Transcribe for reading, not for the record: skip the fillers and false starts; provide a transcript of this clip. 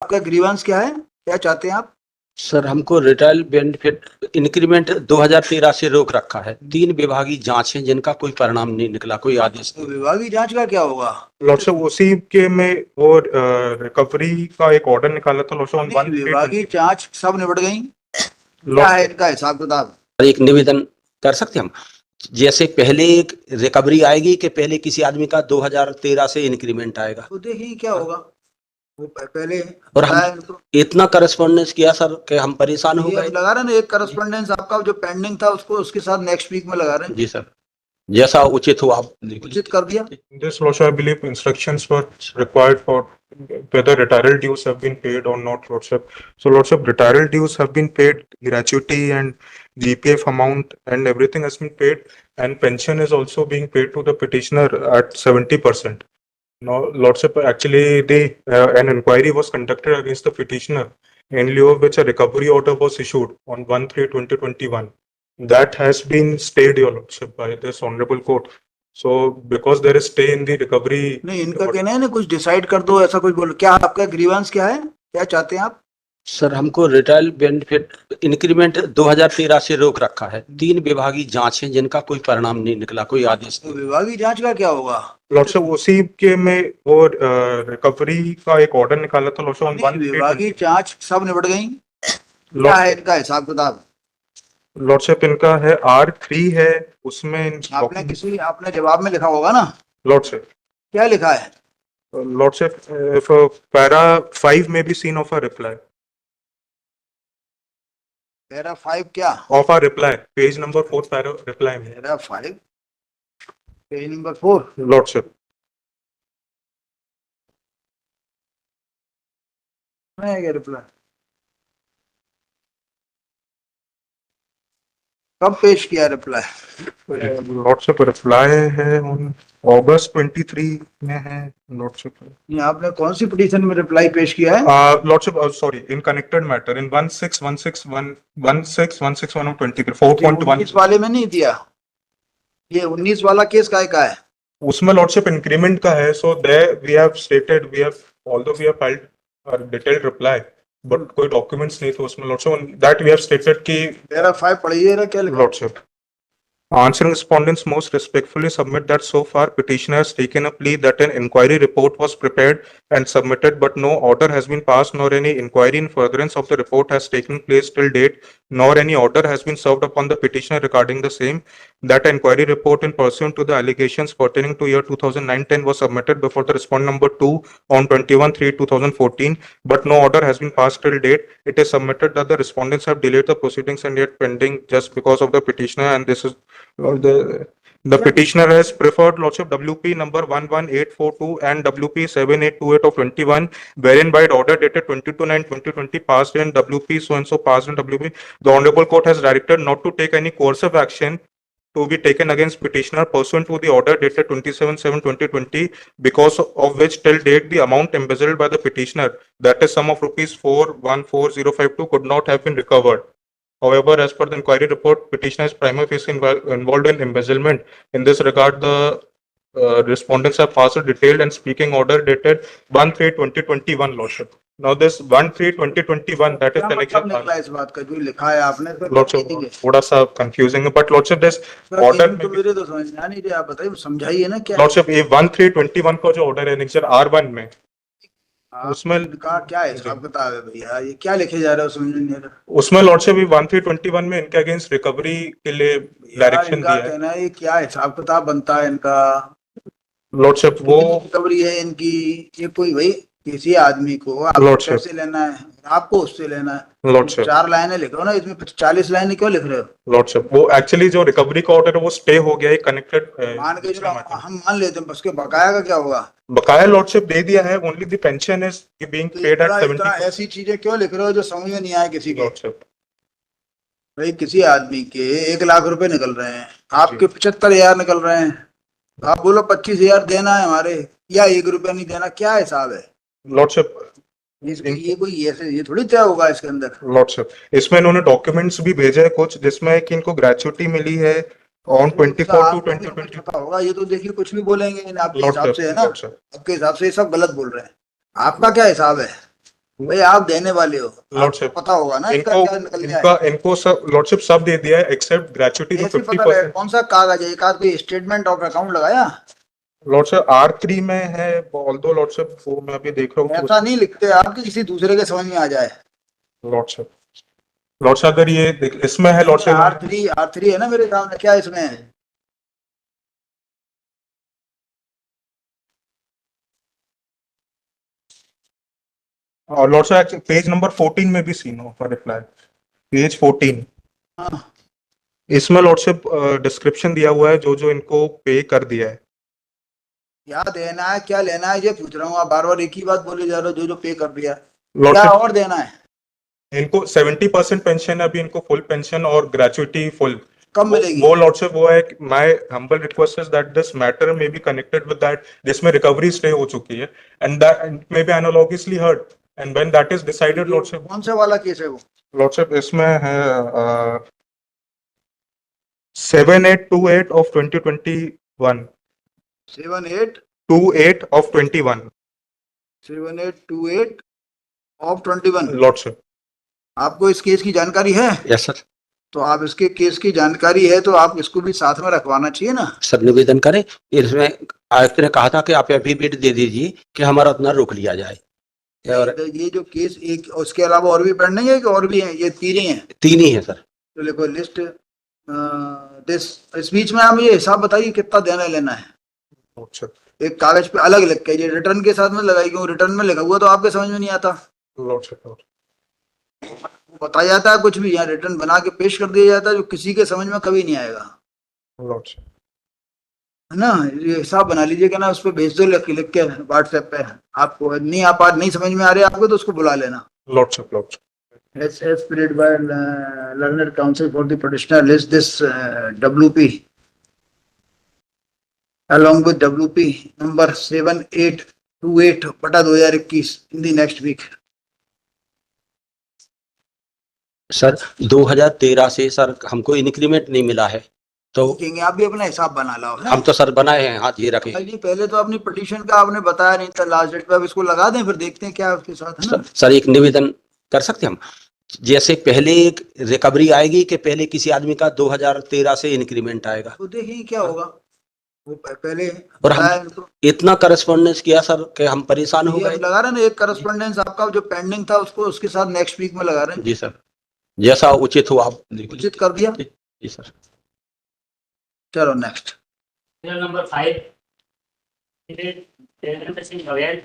आपका ग्रीवेंस क्या है, क्या चाहते हैं आप? सर हमको रिटायर्ड बेनिफिट इंक्रीमेंट 2013 से रोक रखा है। 3 विभागीय जांच है जिनका कोई परिणाम नहीं निकला, कोई आदेश तो नहीं। विभागीय जांच का क्या होगा? लॉर्डशिप उसी के में वो रिकवरी का एक ऑर्डर निकाला था लॉर्डशिप नहीं, विभागीय जांच सब निबट गई, क्या है लॉर्डशिप इनका हिसाब किताब? एक निवेदन कर सकते हैं हम, जैसे पहले एक रिकवरी आएगी कि पहले किसी आदमी का 2013 से इंक्रीमेंट आएगा, तो देखिए क्या होगा, वो पहले और हम बताया इनको। इतना करस्पॉन्डेंस किया सर कि हम परेशान हो ये गए। अब लगा रहे हैं ना, एक करस्पॉन्डेंस आपका जो पेंडिंग था उसको उसके साथ नेक्स्ट वीक में लगा रहे हैं। जी सर, जैसा उचित हो आप लिख लीजिए। उचित कर दिया। this lordship I believe instructions were required for whether retirement dues have been paid or not lordship. So lordship retirement dues have been paid, gratuity and GPF amount and everything has been paid, and pension is also being paid to the petitioner at 70%. Now lordship actually an inquiry was conducted against the petitioner in lieu of which a recovery order was issued on 1/3/2021. That has been stayed, your lordship, by this honorable court. So because there is stay in the recovery, नहीं, इनका कहना है ना कुछ decide कर दो, ऐसा कुछ बोलो। क्या आपका ग्रीवेंस क्या है, क्या चाहते हैं आप? सर हमको रिटायर्ड बेनिफिट इंक्रीमेंट 2013 से रोक रखा है। 3 विभागीय जांच है जिनका कोई परिणाम नहीं निकला, कोई आदेश तो नहीं। विभागीय जांच का क्या होगा? लॉर्डशिप उसी के में वो रिकवरी का एक ऑर्डर निकाला था लॉर्डशिप नहीं, विभागीय जांच सब निबट गई, क्या है लॉर्डशिप इनका हिसाब किताब? लॉर्डशिप इनका है R3 है, उसमें आपने जवाब में लिखा होगा ना, लॉर्डशिप क्या लिखा है? Lordship if para 5 may be seen of a reply para 5 क्या? of a reply page number 4 para reply में पैरा 5 पेज नंबर 4। लॉर्डशिप मैं क्या रिप्लाई कब पेश किया रिप्लाई? लॉर्डशिप रिप्लाई है on August 23 में है लॉर्डशिप। ये आपने कौन सी पिटीशन में रिप्लाई पेश किया है? Lordship sorry in connected matter in 16161161 of 23 4.1 19 वाले में नहीं दिया, ये 19 वाला केस का है? उसमें लॉर्डशिप इंक्रीमेंट का है। So there we have stated we have although we have filed a detailed reply but कोई डॉक्यूमेंट्स नहीं थे उसमें lordship that we have stated कि पैरा 5 पढ़िए ना, क्या लिखा? Lordship answering respondents most respectfully submit that so far petitioner has taken a plea that an inquiry report was prepared and submitted but no order has been passed nor any inquiry in furtherance of the report has taken place till date nor any order has been served upon the petitioner regarding the same. That inquiry report in pursuant to the allegations pertaining to year 2009-10 was submitted before the respondent number 2 on 21/3/2014 but no order has been passed till date. It is submitted that the respondents have delayed the proceedings and yet pending just because of the petitioner, and this is the petitioner has preferred lordship WP number 11842 and WP 7828 of 21 wherein by order dated 22/9/2020 passed in WP so and so passed in WP the honorable court has directed not to take any coercive action to be taken against petitioner pursuant to the order dated 27/7/2020 because of which till date the amount embezzled by the petitioner, that is sum of rupees 414052, could not have been recovered. However, as per the inquiry report, petitioner is prima facie involved in embezzlement. In this regard, the respondents have passed a detailed and speaking order dated 1/3/2021 lordship. Now this 1/3/2021 that is क्या connection मतलब निकला इस बात का जो लिखा है आपने? lordship थोड़ा सा confusing है but lordship this order तो मेरे तो समझ में नहीं रहा, आप बताइए, समझाइए ना क्या lordship ये 1/3/21 का जो order है annexure R1 में उसमें का क्या है हिसाब किताब है भैया? ये क्या लिखे जा रहा है समझ में नहीं आ रहा। उसमें लॉर्डशिप 1/3/21 में इनके अगेंस्ट रिकवरी के लिए डायरेक्शन दिया है। कहना है ये क्या हिसाब किताब बनता है इनका? लॉर्डशिप वो रिकवरी है इनकी, ये कोई भाई किसी आदमी को आप कैसे लेना है, आपको उससे लेना है। लॉर्डशिप 4 लाइनें लिखो ना, इसमें 40 लाइनें क्यों लिख रहे हो? लॉर्डशिप वो एक्चुअली जो रिकवरी का ऑर्डर है वो स्टे हो गया है, कनेक्टेड मान के चलो, हम मान लेते हैं, उसके बकाया का क्या होगा? बकाया लॉर्डशिप दे दिया है, only the pension is being paid at 70। ऐसी चीजें क्यों लिख रहे हो जो समझ में नहीं आए किसी के? लॉर्डशिप भाई किसी आदमी के 1 लाख रुपए निकल रहे हैं, आपके 75,000 निकल रहे हैं, आप बोलो 25,000 देना है हमारे या 1 रुपया नहीं देना, क्या हिसाब है? लॉर्डशिप ये कोई ऐसे ये थोड़ी तय होगा इसके अंदर। लॉर्डशिप इसमें इन्होंने डॉक्यूमेंट्स भी भेजे हैं कुछ जिसमें कि इनको ग्रेचुइटी मिली है ऑन 24/2/2020 होगा। ये तो देखिए कुछ भी बोलेंगे आपके हिसाब से, है ना? आपके हिसाब से ये सब गलत बोल रहे हैं, आपका क्या हिसाब है? भाई आप देने वाले हो, लॉर्डशिप पता होगा ना इसका इनको क्या निकल गया है। इनको सब लॉर्डशिप सब दे दिया है एक्सेप्ट ग्रेचुइटी जो ऐसे पता 50%। कौन सा कागज है, एक आध कोई स्टेटमेंट ऑफ अकाउंट लगाया? लॉर्डशिप R3 में है, ऑल्दो लॉर्डशिप वो मैं अभी देख रहा हूँ ऐसा नहीं लिखते आप कि किसी दूसरे के समझ में आ जाए। लॉर्डशिप लॉर्डशिप अगर ये इसमें है लॉर्डशिप R3 है ना मेरे सामने, क्या इसमें है? और लॉर्डशिप पेज नंबर 14 में भी सीन हो फॉर रिप्लाई, पेज 14 हाँ, इसमें लॉर्डशिप डिस्क्रिप्शन दिया हुआ है जो जो इनको पे कर दिया है। क्या देना है क्या लेना है ये पूछ रहा हूँ, आप बार बार एक ही बात बोले जा रहे हो, जो जो पे कर दिया क्या लॉर्डशिप और देना है? इनको 70% पेंशन है अभी, इनको फुल पेंशन और ग्रेचुइटी फुल कब मिलेगी? वो लॉर्डशिप वो है। My humble request is that this matter may be connected with that जिसमें रिकवरी स्टे हो चुकी है and that may be analogously heard and when that is decided lordship. कौन सा वाला केस है वो? लॉर्डशिप इसमें है 7828 of 2021 28 of 21 7828 ऑफ 21। लॉर्डशिप। आपको इस केस की जानकारी है? Yes sir. तो आप इसके केस की जानकारी है तो आप इसको भी साथ में रखवाना चाहिए ना। सर निवेदन करें, इसमें आयुक्त ने कहा था कि आप एफिडेविट दे दीजिए कि हमारा उतना रोक लिया जाए। और ये जो केस एक, उसके अलावा और भी पेंडिंग है कि और भी हैं? ये तीन ही हैं? तीन ही है सर। तो देखो लिस्ट दिस, इस बीच में आप ये हिसाब बताइए कितना देना लेना है। लॉर्डशिप एक कागज पे अलग लिख के, ये रिटर्न के साथ में लगाई, क्यों रिटर्न में लिखा हुआ तो आपके समझ में नहीं आता, लॉर्डशिप बताया जाता है कुछ भी, यहाँ रिटर्न बना के पेश कर दिया जाता है जो किसी के समझ में कभी नहीं आएगा, लॉर्डशिप है ना। ये हिसाब बना लीजिए कि ना, उस पर भेज दो लिख के व्हाट्सएप पे। आपको नहीं, आप आज नहीं समझ में आ रहे आपको तो उसको बुला लेना। Lordship lordship as spread by learned counsel for the petitioner list this WP along with WP number 7828/2021 in the next week। Sir 2013 से सर हमको इंक्रीमेंट नहीं मिला है, तो कहेंगे आप भी अपना हिसाब बना लो है? हम तो सर बनाए हैं, हाथ ये रखे। जी पहले तो अपनी पिटीशन का आपने बताया नहीं था, लास्ट डेट पे अब इसको लगा दें, फिर देखते हैं क्या उसके साथ, है ना। सर एक निवेदन कर सकते हैं हम, जैसे पहले एक रिकवरी आएगी कि पहले किसी आदमी का 2013 से इंक्रीमेंट आएगा, तो देखिए क्या होगा वो पहले और हम बताया तो। इतना करस्पॉन्डेंस किया सर कि हम परेशान हो ये गए। अब लगा रहे हैं ना, एक करस्पॉन्डेंस आपका जो पेंडिंग था उसको उसके साथ नेक्स्ट वीक में लगा रहे हैं। जी सर, जैसा उचित हो आप देख लीजिए। उचित कर दिया। जी सर। चलो next. Number 5. It is Bhavel